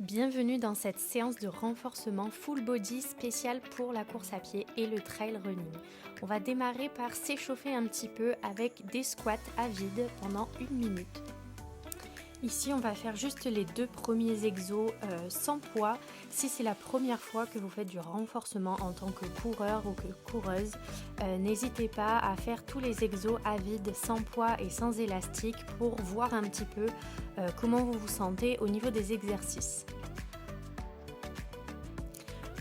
Bienvenue dans cette séance de renforcement full body spéciale pour la course à pied et le trail running. On va démarrer par s'échauffer un petit peu avec des squats à vide pendant 1 minute. Ici, on va faire juste les 2 premiers exos sans poids. Si c'est la première fois que vous faites du renforcement en tant que coureur ou que coureuse, n'hésitez pas à faire tous les exos à vide, sans poids et sans élastique pour voir un petit peu comment vous vous sentez au niveau des exercices.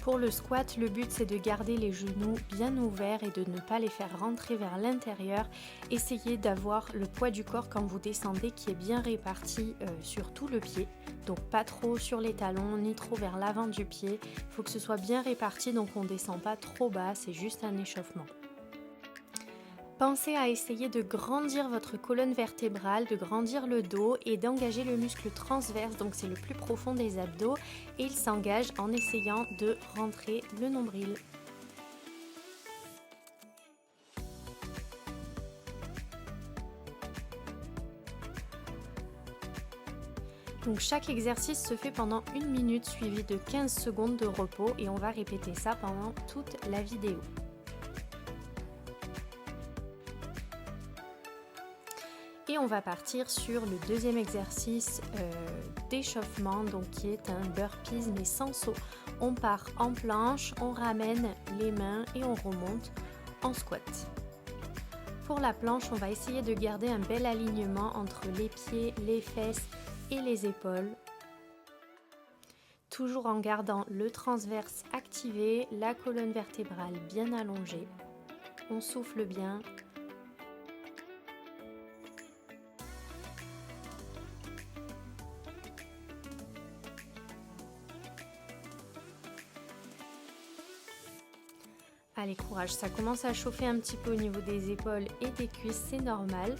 Pour le squat, le but c'est de garder les genoux bien ouverts et de ne pas les faire rentrer vers l'intérieur. Essayez d'avoir le poids du corps quand vous descendez qui est bien réparti sur tout le pied. Donc pas trop sur les talons ni trop vers l'avant du pied. Il faut que ce soit bien réparti, donc on ne descend pas trop bas, c'est juste un échauffement. Pensez à essayer de grandir votre colonne vertébrale, de grandir le dos et d'engager le muscle transverse, donc c'est le plus profond des abdos, et il s'engage en essayant de rentrer le nombril. Donc chaque exercice se fait pendant 1 minute suivi de 15 secondes de repos et on va répéter ça pendant toute la vidéo. Et on va partir sur le deuxième exercice d'échauffement, donc qui est un burpees mais sans saut. On part en planche, on ramène les mains et on remonte en squat. Pour la planche, on va essayer de garder un bel alignement entre les pieds, les fesses et les épaules. Toujours en gardant le transverse activé, la colonne vertébrale bien allongée. On souffle bien. Allez, courage, ça commence à chauffer un petit peu au niveau des épaules et des cuisses, c'est normal.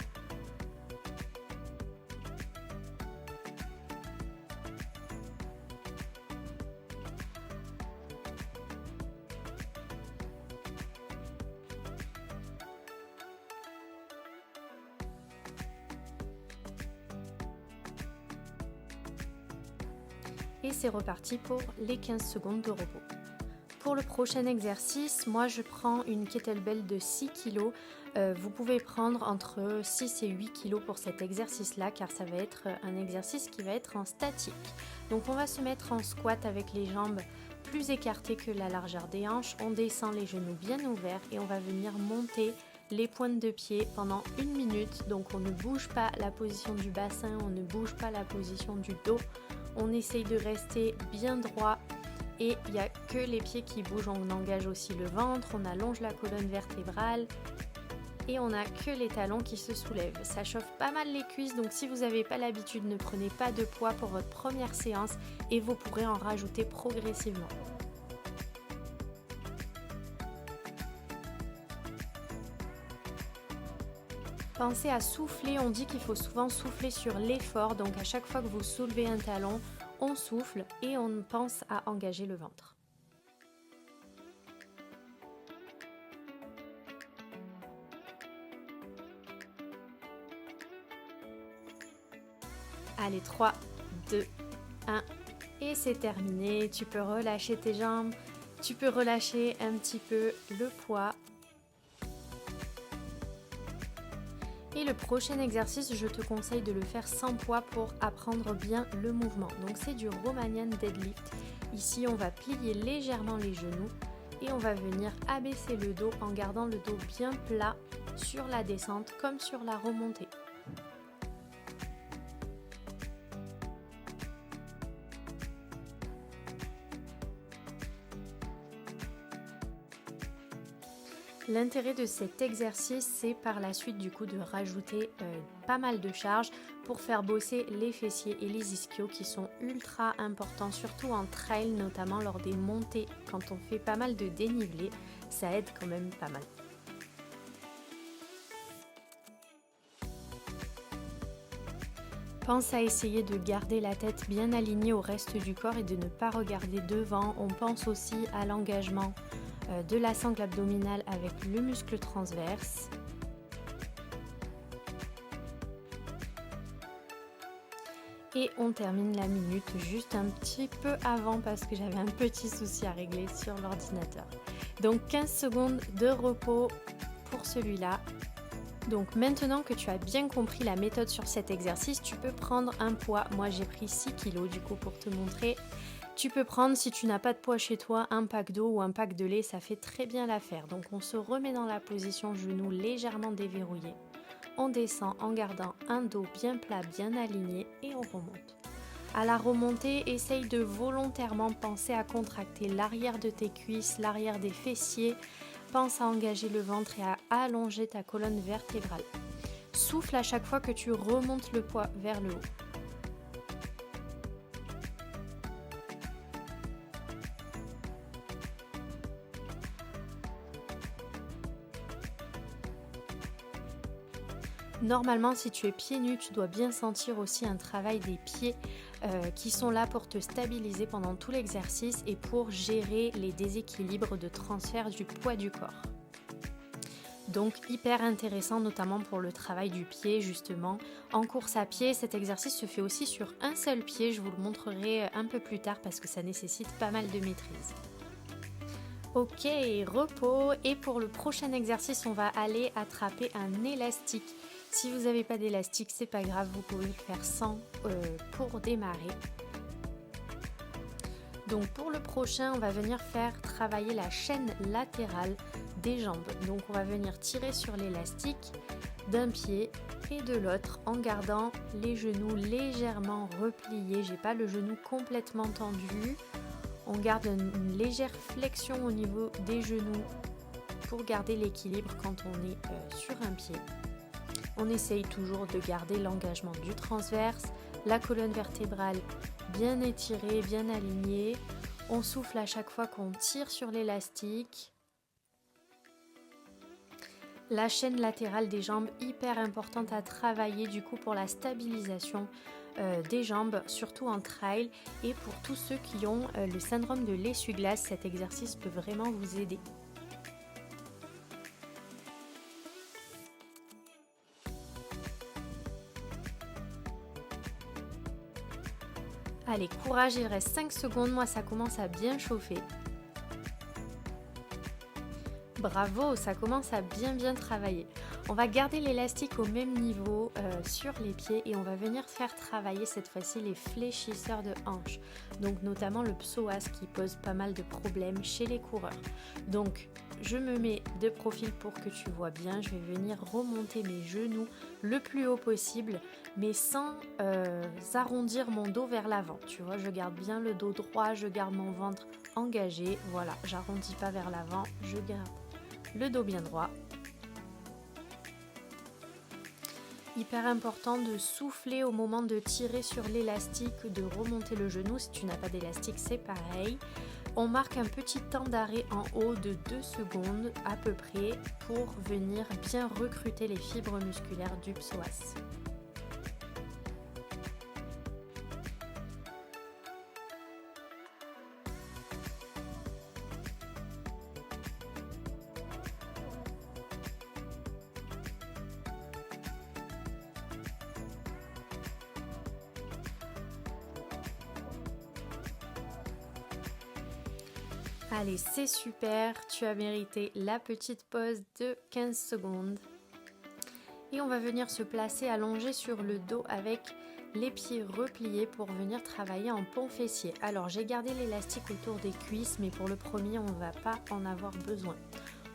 Et c'est reparti pour les 15 secondes de repos. Pour le prochain exercice, moi je prends une kettlebell de 6 kg. Vous pouvez prendre entre 6 et 8 kg pour cet exercice-là car ça va être un exercice qui va être en statique. Donc on va se mettre en squat avec les jambes plus écartées que la largeur des hanches. On descend les genoux bien ouverts et on va venir monter les pointes de pied pendant 1 minute. Donc on ne bouge pas la position du bassin, on ne bouge pas la position du dos. On essaye de rester bien droit. Et il n'y a que les pieds qui bougent, on engage aussi le ventre, on allonge la colonne vertébrale et on n'a que les talons qui se soulèvent. Ça chauffe pas mal les cuisses, donc si vous n'avez pas l'habitude, ne prenez pas de poids pour votre première séance et vous pourrez en rajouter progressivement. Pensez à souffler, on dit qu'il faut souvent souffler sur l'effort, donc à chaque fois que vous soulevez un talon, on souffle et on pense à engager le ventre. Allez, 3, 2, 1 et c'est terminé. Tu peux relâcher tes jambes, tu peux relâcher un petit peu le poids. Et le prochain exercice, je te conseille de le faire sans poids pour apprendre bien le mouvement. Donc c'est du Romanian deadlift. Ici, on va plier légèrement les genoux et on va venir abaisser le dos en gardant le dos bien plat sur la descente comme sur la remontée. L'intérêt de cet exercice, c'est par la suite du coup de rajouter pas mal de charges pour faire bosser les fessiers et les ischios qui sont ultra importants, surtout en trail, notamment lors des montées. Quand on fait pas mal de dénivelé, ça aide quand même pas mal. Pense à essayer de garder la tête bien alignée au reste du corps et de ne pas regarder devant. On pense aussi à l'engagement de la sangle abdominale avec le muscle transverse. Et on termine la minute juste un petit peu avant parce que j'avais un petit souci à régler sur l'ordinateur. Donc 15 secondes de repos pour celui-là. Donc maintenant que tu as bien compris la méthode sur cet exercice, tu peux prendre un poids. Moi j'ai pris 6 kg du coup pour te montrer. Tu peux prendre, si tu n'as pas de poids chez toi, un pack d'eau ou un pack de lait, ça fait très bien l'affaire. Donc on se remet dans la position genou légèrement déverrouillé. On descend en gardant un dos bien plat, bien aligné et on remonte. À la remontée, essaye de volontairement penser à contracter l'arrière de tes cuisses, l'arrière des fessiers. Pense à engager le ventre et à allonger ta colonne vertébrale. Souffle à chaque fois que tu remontes le poids vers le haut. Normalement, si tu es pieds nus, tu dois bien sentir aussi un travail des pieds qui sont là pour te stabiliser pendant tout l'exercice et pour gérer les déséquilibres de transfert du poids du corps. Donc hyper intéressant, notamment pour le travail du pied justement. En course à pied, cet exercice se fait aussi sur un seul pied, je vous le montrerai un peu plus tard parce que ça nécessite pas mal de maîtrise. Ok, repos, et pour le prochain exercice, on va aller attraper un élastique. Si vous n'avez pas d'élastique, c'est pas grave, vous pouvez le faire sans pour démarrer. Donc pour le prochain, on va venir faire travailler la chaîne latérale des jambes. Donc on va venir tirer sur l'élastique d'un pied et de l'autre en gardant les genoux légèrement repliés. J'ai pas le genou complètement tendu. On garde une légère flexion au niveau des genoux pour garder l'équilibre quand on est sur un pied. On essaye toujours de garder l'engagement du transverse, la colonne vertébrale bien étirée, bien alignée. On souffle à chaque fois qu'on tire sur l'élastique. La chaîne latérale des jambes, hyper importante à travailler du coup pour la stabilisation des jambes, surtout en trail. Et pour tous ceux qui ont le syndrome de l'essuie-glace, cet exercice peut vraiment vous aider. Allez, courage, il reste 5 secondes, moi ça commence à bien chauffer. Bravo, ça commence à bien travailler. On va garder l'élastique au même niveau sur les pieds et on va venir faire travailler cette fois-ci les fléchisseurs de hanches. Donc notamment le psoas qui pose pas mal de problèmes chez les coureurs. Donc je me mets de profil pour que tu vois bien. Je vais venir remonter mes genoux le plus haut possible, mais sans arrondir mon dos vers l'avant. Tu vois, je garde bien le dos droit, je garde mon ventre engagé. Voilà, j'arrondis pas vers l'avant, je garde le dos bien droit. Hyper important de souffler au moment de tirer sur l'élastique, de remonter le genou. Si tu n'as pas d'élastique, c'est pareil. On marque un petit temps d'arrêt en haut de 2 secondes à peu près pour venir bien recruter les fibres musculaires du psoas. Allez, c'est super, tu as mérité la petite pause de 15 secondes. Et on va venir se placer allongé sur le dos avec les pieds repliés pour venir travailler en pont fessier. Alors j'ai gardé l'élastique autour des cuisses, mais pour le premier, on ne va pas en avoir besoin.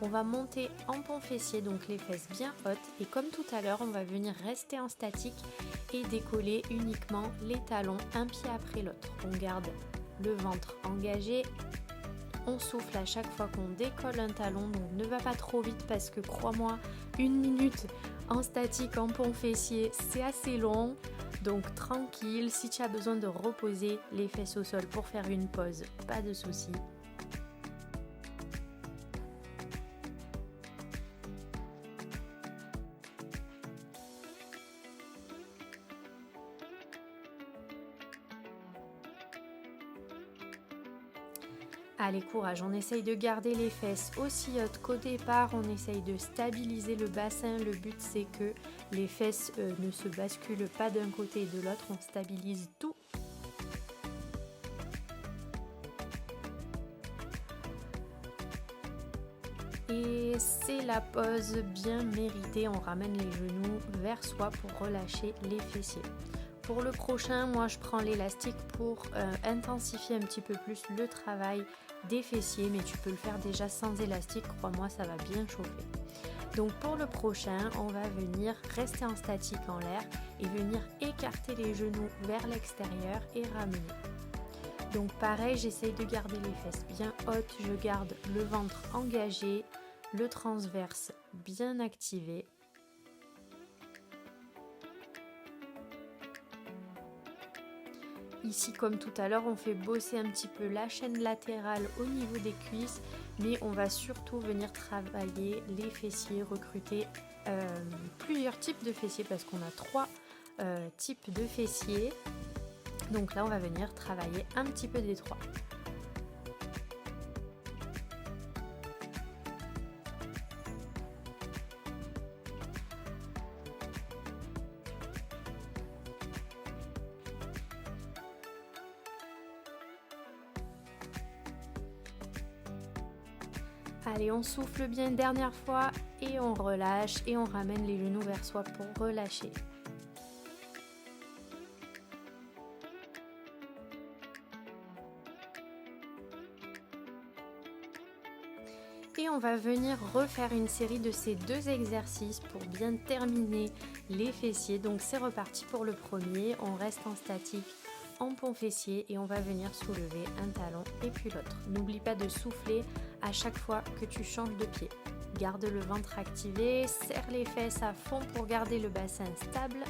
On va monter en pont fessier, donc les fesses bien hautes. Et comme tout à l'heure, on va venir rester en statique et décoller uniquement les talons, un pied après l'autre. On garde le ventre engagé. On souffle à chaque fois qu'on décolle un talon, donc ne va pas trop vite parce que crois-moi, 1 minute en statique, en pont fessier, c'est assez long. Donc tranquille, si tu as besoin de reposer les fesses au sol pour faire une pause, pas de souci. Allez, courage, on essaye de garder les fesses aussi hautes qu'au départ, on essaye de stabiliser le bassin. Le but c'est que les fesses ne se basculent pas d'un côté et de l'autre, on stabilise tout. Et c'est la pose bien méritée, on ramène les genoux vers soi pour relâcher les fessiers. Pour le prochain, moi je prends l'élastique pour intensifier un petit peu plus le travail des fessiers, mais tu peux le faire déjà sans élastique, crois-moi, ça va bien chauffer. Donc pour le prochain, on va venir rester en statique en l'air et venir écarter les genoux vers l'extérieur et ramener. Donc pareil, j'essaye de garder les fesses bien hautes, je garde le ventre engagé, le transverse bien activé. Ici, comme tout à l'heure, on fait bosser un petit peu la chaîne latérale au niveau des cuisses, mais on va surtout venir travailler les fessiers, recruter plusieurs types de fessiers parce qu'on a 3 types de fessiers. Donc là, on va venir travailler un petit peu des 3. Allez, on souffle bien une dernière fois et on relâche et on ramène les genoux vers soi pour relâcher. Et on va venir refaire une série de ces 2 exercices pour bien terminer les fessiers. Donc c'est reparti pour le premier, on reste en statique en pont fessier et on va venir soulever un talon et puis l'autre. N'oublie pas de souffler à chaque fois que tu changes de pied. Garde le ventre activé, serre les fesses à fond pour garder le bassin stable.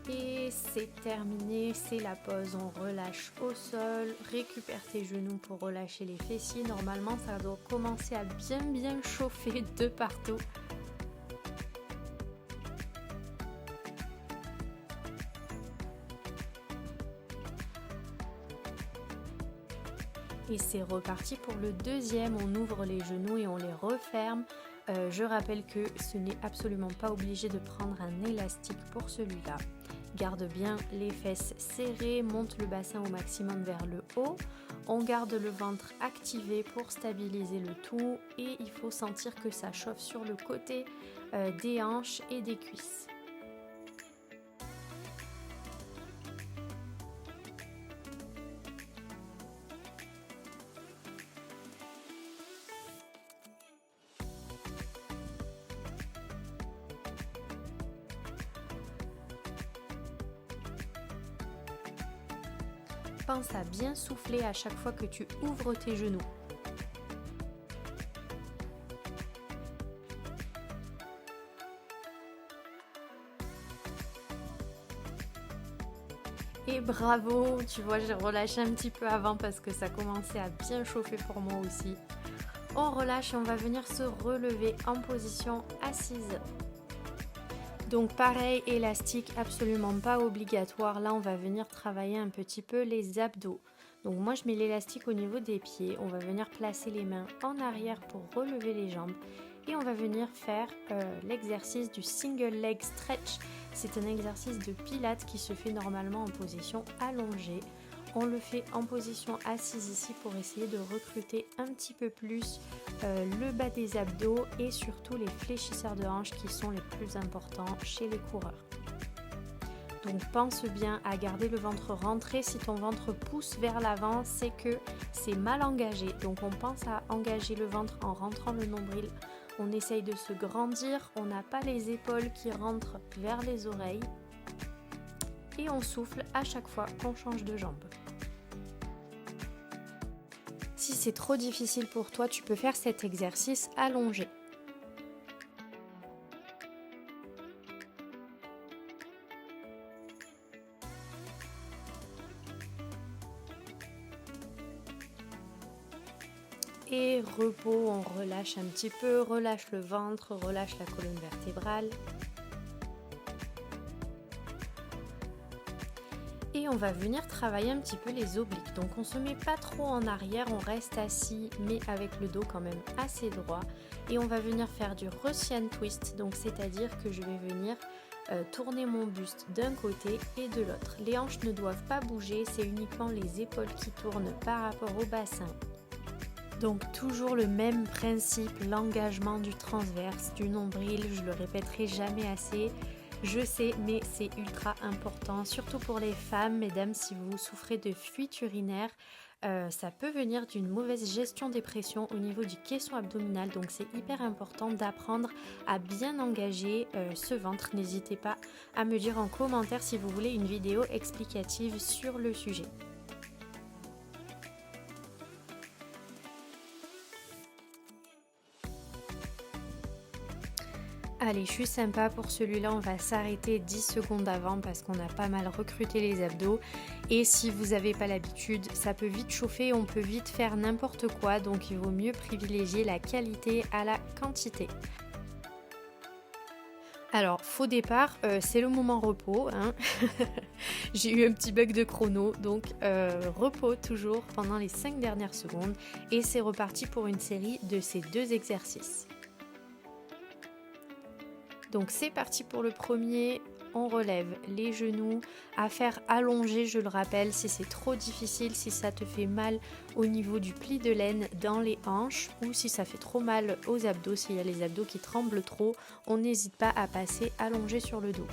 Et c'est terminé, c'est la pause, on relâche au sol, récupère tes genoux pour relâcher les fessiers. Normalement, ça doit commencer à bien chauffer de partout. Et c'est reparti pour le deuxième, on ouvre les genoux et on les referme. Je rappelle que ce n'est absolument pas obligé de prendre un élastique pour celui-là. Garde bien les fesses serrées, monte le bassin au maximum vers le haut. On garde le ventre activé pour stabiliser le tout et il faut sentir que ça chauffe sur le côté des hanches et des cuisses. Pense à bien souffler à chaque fois que tu ouvres tes genoux. Et bravo, tu vois, j'ai relâché un petit peu avant parce que ça commençait à bien chauffer pour moi aussi. On relâche et on va venir se relever en position assise. Donc pareil, élastique absolument pas obligatoire. Là, on va venir travailler un petit peu les abdos. Donc moi, je mets l'élastique au niveau des pieds. On va venir placer les mains en arrière pour relever les jambes. Et on va venir faire l'exercice du single leg stretch. C'est un exercice de pilates qui se fait normalement en position allongée. On le fait en position assise ici pour essayer de recruter un petit peu plus le bas des abdos et surtout les fléchisseurs de hanches qui sont les plus importants chez les coureurs. Donc pense bien à garder le ventre rentré. Si ton ventre pousse vers l'avant, c'est que c'est mal engagé. Donc on pense à engager le ventre en rentrant le nombril. On essaye de se grandir, on n'a pas les épaules qui rentrent vers les oreilles. et on souffle à chaque fois qu'on change de jambe. Si c'est trop difficile pour toi, tu peux faire cet exercice allongé. Et repos, on relâche un petit peu, relâche le ventre, relâche la colonne vertébrale. Et on va venir travailler un petit peu les obliques. Donc on se met pas trop en arrière, on reste assis mais avec le dos quand même assez droit. Et on va venir faire du Russian twist, donc c'est-à-dire que je vais venir tourner mon buste d'un côté et de l'autre. Les hanches ne doivent pas bouger, c'est uniquement les épaules qui tournent par rapport au bassin. Donc toujours le même principe, l'engagement du transverse, du nombril, je le répéterai jamais assez. Je sais, mais c'est ultra important, surtout pour les femmes, mesdames, si vous souffrez de fuite urinaire, ça peut venir d'une mauvaise gestion des pressions au niveau du caisson abdominal, donc c'est hyper important d'apprendre à bien engager ce ventre. N'hésitez pas à me dire en commentaire si vous voulez une vidéo explicative sur le sujet. Allez, je suis sympa pour celui-là, on va s'arrêter 10 secondes avant parce qu'on a pas mal recruté les abdos. Et si vous n'avez pas l'habitude, ça peut vite chauffer, on peut vite faire n'importe quoi, donc il vaut mieux privilégier la qualité à la quantité. Alors, faux départ, c'est le moment repos. Hein. J'ai eu un petit bug de chrono, donc repos toujours pendant les 5 dernières secondes. Et c'est reparti pour une série de ces 2 exercices. Donc c'est parti pour le premier, on relève les genoux, à faire allonger, je le rappelle, si c'est trop difficile, si ça te fait mal au niveau du pli de l'aine dans les hanches ou si ça fait trop mal aux abdos, s'il y a les abdos qui tremblent trop, on n'hésite pas à passer allongé sur le dos.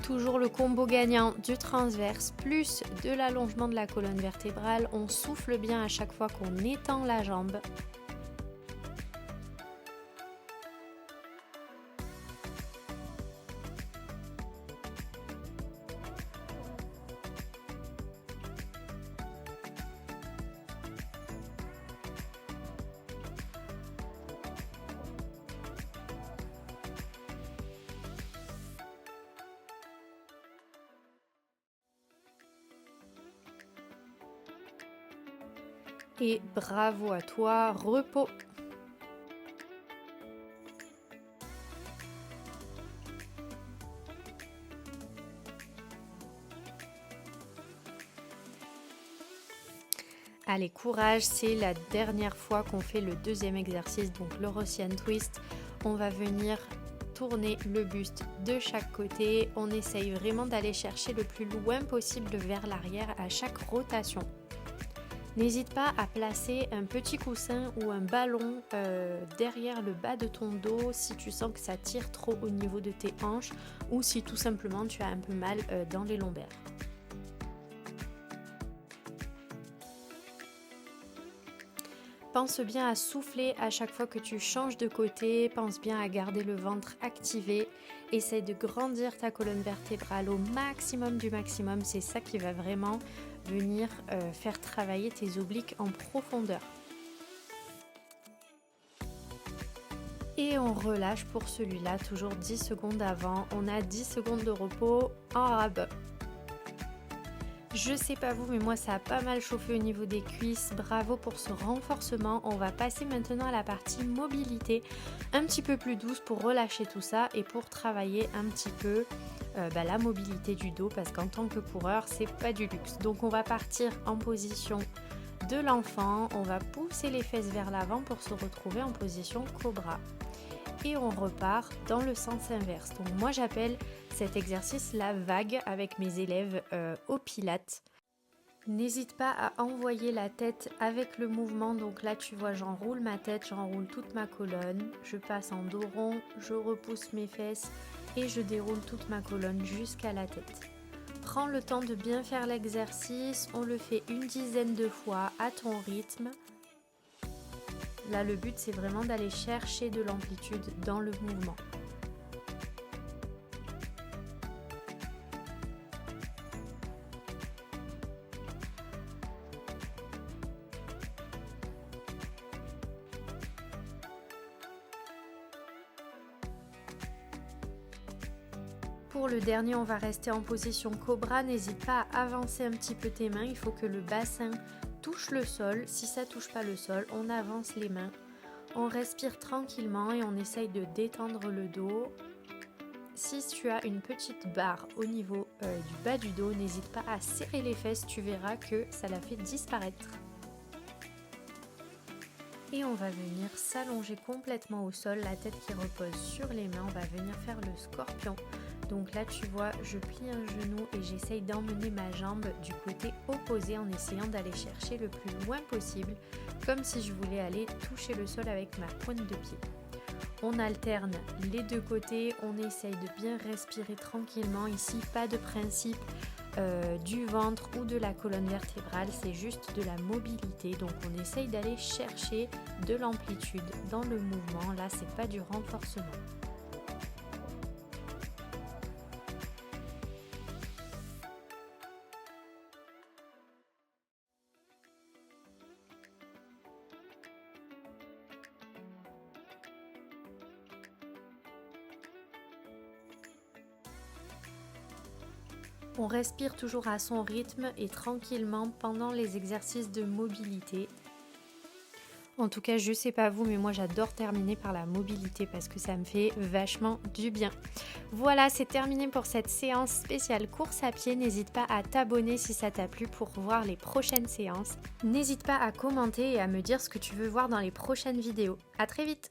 Toujours le combo gagnant du transverse plus de l'allongement de la colonne vertébrale. On souffle bien à chaque fois qu'on étend la jambe. Et bravo à toi, repos. Allez, courage, c'est la dernière fois qu'on fait le deuxième exercice, donc le Russian twist. On va venir tourner le buste de chaque côté. On essaye vraiment d'aller chercher le plus loin possible vers l'arrière à chaque rotation. N'hésite pas à placer un petit coussin ou un ballon derrière le bas de ton dos si tu sens que ça tire trop au niveau de tes hanches ou si tout simplement tu as un peu mal dans les lombaires. Pense bien à souffler à chaque fois que tu changes de côté, pense bien à garder le ventre activé, essaye de grandir ta colonne vertébrale au maximum du maximum, c'est ça qui va vraiment venir faire travailler tes obliques en profondeur. Et on relâche pour celui-là, toujours 10 secondes avant, on a 10 secondes de repos en arabe. Je sais pas vous, mais moi ça a pas mal chauffé au niveau des cuisses. Bravo pour ce renforcement. On va passer maintenant à la partie mobilité, un petit peu plus douce pour relâcher tout ça et pour travailler un petit peu la mobilité du dos parce qu'en tant que coureur, c'est pas du luxe. Donc on va partir en position de l'enfant. On va pousser les fesses vers l'avant pour se retrouver en position cobra. Et on repart dans le sens inverse. Donc moi j'appelle cet exercice la vague avec mes élèves au pilates. N'hésite pas à envoyer la tête avec le mouvement. Donc là tu vois, j'enroule ma tête, j'enroule toute ma colonne, je passe en dos rond, je repousse mes fesses et je déroule toute ma colonne jusqu'à la tête. Prends le temps de bien faire l'exercice, on le fait une dizaine de fois à ton rythme. Là, le but, c'est vraiment d'aller chercher de l'amplitude dans le mouvement. Pour le dernier, on va rester en position cobra. N'hésite pas à avancer un petit peu tes mains. Il faut que le bassin touche le sol. Si ça ne touche pas le sol, on avance les mains. On respire tranquillement et on essaye de détendre le dos. Si tu as une petite barre au niveau du bas du dos, n'hésite pas à serrer les fesses. Tu verras que ça la fait disparaître. Et on va venir s'allonger complètement au sol, la tête qui repose sur les mains. On va venir faire le scorpion. Donc là, tu vois, je plie un genou et j'essaye d'emmener ma jambe du côté opposé en essayant d'aller chercher le plus loin possible, comme si je voulais aller toucher le sol avec ma pointe de pied. On alterne les deux côtés, on essaye de bien respirer tranquillement. Ici, pas de principe du ventre ou de la colonne vertébrale, c'est juste de la mobilité. Donc on essaye d'aller chercher de l'amplitude dans le mouvement. Là, c'est pas du renforcement. On respire toujours à son rythme et tranquillement pendant les exercices de mobilité. En tout cas, je sais pas vous, mais moi j'adore terminer par la mobilité parce que ça me fait vachement du bien. Voilà, c'est terminé pour cette séance spéciale course à pied. N'hésite pas à t'abonner si ça t'a plu pour voir les prochaines séances. N'hésite pas à commenter et à me dire ce que tu veux voir dans les prochaines vidéos. À très vite!